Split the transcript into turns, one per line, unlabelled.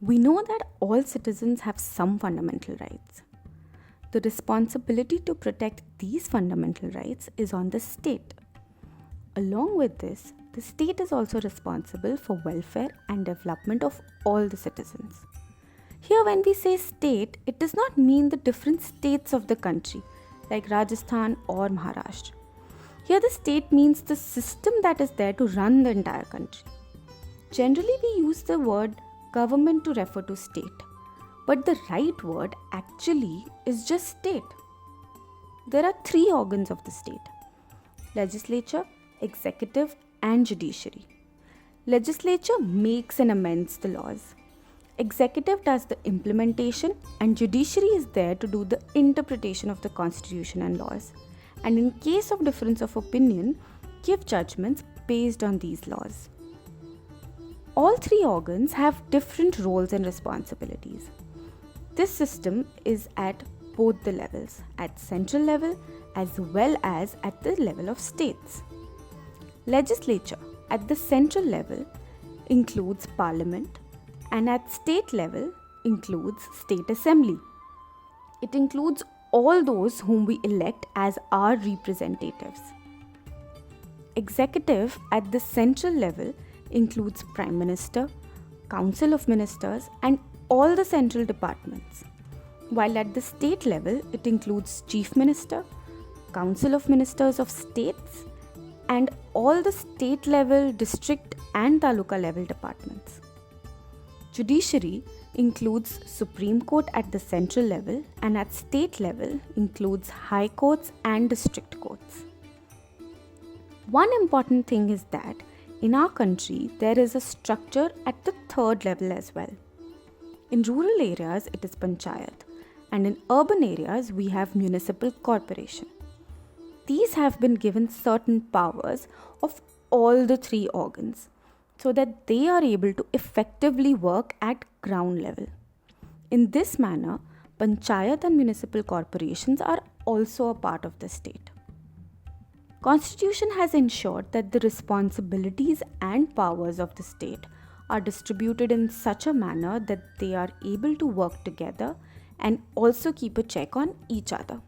We know that all citizens have some fundamental rights. The responsibility to protect these fundamental rights is on the state. Along with this, the state is also responsible for welfare and development of all the citizens. Here, when we say state, it does not mean the different states of the country, like Rajasthan or Maharashtra. Here, the state means the system that is there to run the entire country. Generally, we use the word government to refer to state, but the right word actually is just state. There are three organs of the state: legislature, executive, and judiciary. Legislature makes and amends the laws. Executive does the implementation, and judiciary is there to do the interpretation of the constitution and laws, and in case of difference of opinion, give judgments based on these laws. All three organs have different roles and responsibilities. This system is at both the levels, at central level as well as at the level of states. Legislature at the central level includes parliament, and at state level includes state assembly. It includes all those whom we elect as our representatives. Executive at the central level includes prime minister, council of ministers, and all the central departments, while at the state level it includes chief minister, council of ministers of states, and all the state level, district, and taluka level departments. Judiciary includes Supreme Court at the central level, and at state level includes high courts and district courts. One important thing is that in our country there is a structure at the third level as well. In rural areas it is panchayat, and in urban areas we have municipal corporation. These have been given certain powers of all the three organs, so that they are able to effectively work at ground level. In this manner, panchayat and municipal corporations are also a part of the state. Constitution has ensured that the responsibilities and powers of the state are distributed in such a manner that they are able to work together and also keep a check on each other.